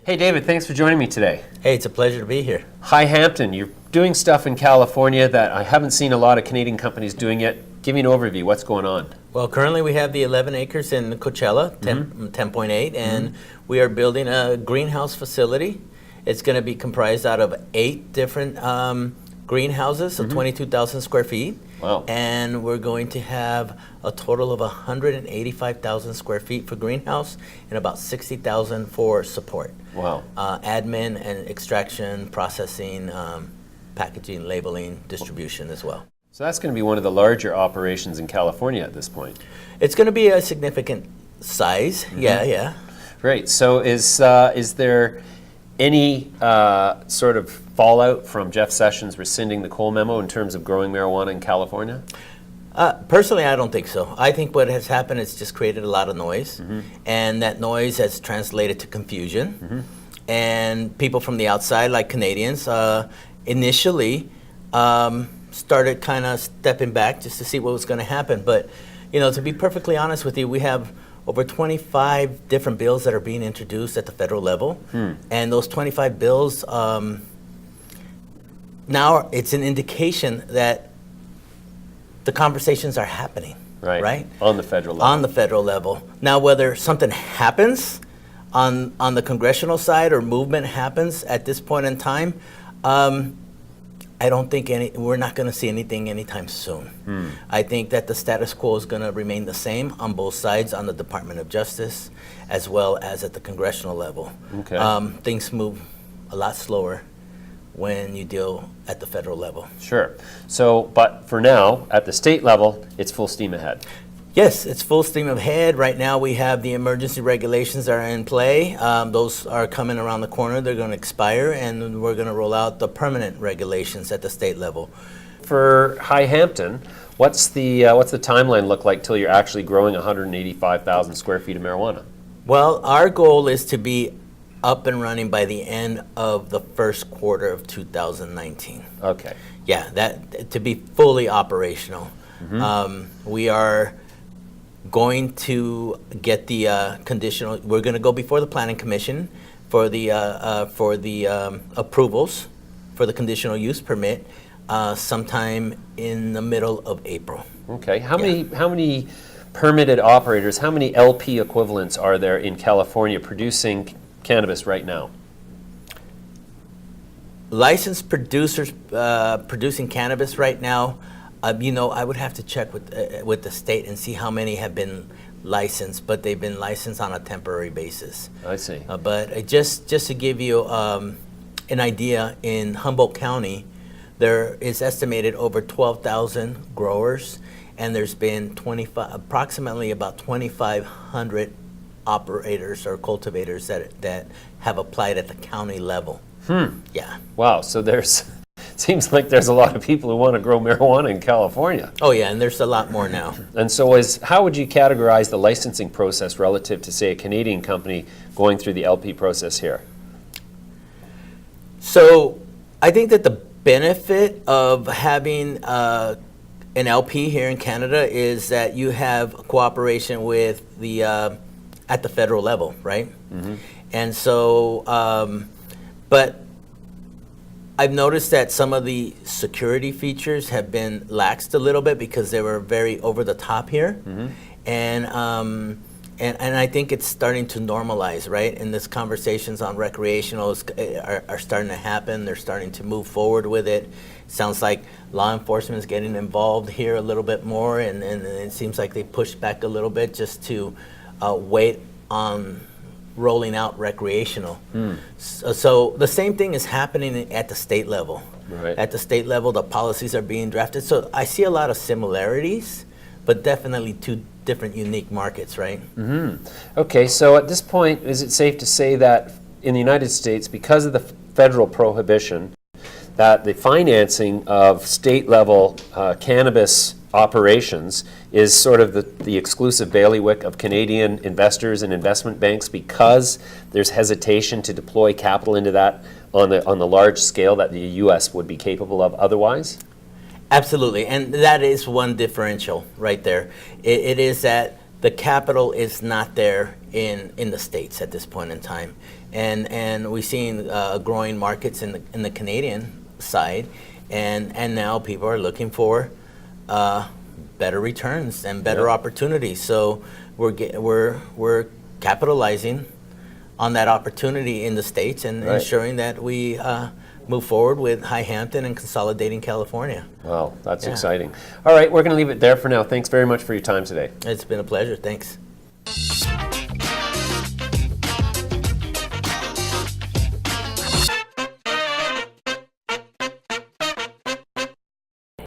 Hey David, thanks for joining me today. Hey, it's a pleasure to be here. High Hampton, you're doing stuff in California that I haven't seen a lot of Canadian companies doing yet. Give me an overview. What's going on? Well, currently we have the 11 acres in Coachella, 10.8, and we are building a greenhouse facility. It's going to be comprised out of 8 different greenhouses of 22,000 square feet. Wow. And we're going to have a total of 185,000 square feet for greenhouse and about 60,000 for support. Wow. Admin and extraction, processing, packaging, labeling, distribution as well. So that's going to be one of the larger operations in California at this point. It's going to be a significant size. Yeah. Great. So is there any sort of fallout from Jeff Sessions rescinding the Cole memo in terms of growing marijuana in California? Personally, I don't think so. I think what has happened is just created a lot of noise, and that noise has translated to confusion. And people from the outside, like Canadians, initially started kind of stepping back just to see what was going to happen. But, you know, to be perfectly honest with you, we have over 25 different bills that are being introduced at the federal level. And those 25 bills, now it's an indication that the conversations are happening. Right? On the federal level. On the federal level. Now, whether something happens on the congressional side or movement happens at this point in time, I don't think we're not going to see anything anytime soon. I think that the status quo is going to remain the same on both sides, on the Department of Justice as well as at the congressional level. Okay. Things move a lot slower when you deal at the federal level. Sure. So, but for now, at the state level, it's full steam ahead. Yes, it's full steam ahead. Right now we have the emergency regulations that are in play. Those are coming around the corner. They're going to expire, and we're going to roll out the permanent regulations at the state level. For High Hampton, what's the timeline look like till you're actually growing 185,000 square feet of marijuana? Well, our goal is to be up and running by the end of the first quarter of 2019. Okay. Yeah, that to be fully operational. We are going to get the conditional. We're going to go before the Planning Commission for the approvals for the conditional use permit sometime in the middle of April. Okay. How many permitted operators? How many LP equivalents are there in California producing cannabis right now? Licensed producers producing cannabis right now. You know, I would have to check with the state and see how many have been licensed, but they've been licensed on a temporary basis. I see. But just to give you an idea, in Humboldt County, there is estimated over 12,000 growers, and there's been approximately about 2,500 operators or cultivators that have applied at the county level. Yeah. Wow. So seems like there's a lot of people who want to grow marijuana in California. Oh yeah, and there's a lot more now. And so how would you categorize the licensing process relative to, say, a Canadian company going through the LP process here? So I think that the benefit of having an LP here in Canada is that you have cooperation with the at the federal level, right? And so, but I've noticed that some of the security features have been laxed a little bit because they were very over the top here, and I think it's starting to normalize, right? And this conversations on recreationals are starting to happen. They're starting to move forward with it. Sounds like law enforcement is getting involved here a little bit more, and it seems like they pushed back a little bit just to wait on rolling out recreational. So the same thing is happening at the state level. Right. At the state level, the policies are being drafted. So I see a lot of similarities, but definitely two different unique markets, right? Okay, so at this point, is it safe to say that in the United States, because of the federal prohibition, that the financing of state-level cannabis operations is sort of the exclusive bailiwick of Canadian investors and investment banks because there's hesitation to deploy capital into that on the large scale that the U.S. would be capable of otherwise? Absolutely, and that is one differential right there. It is that the capital is not there in the States at this point in time. And we've seen growing markets in the Canadian side, and now people are looking for better returns and better opportunities. So we're capitalizing on that opportunity in the States and ensuring that we move forward with High Hampton and consolidating California. Wow, that's exciting. All right, we're going to leave it there for now. Thanks very much for your time today. It's been a pleasure. Thanks.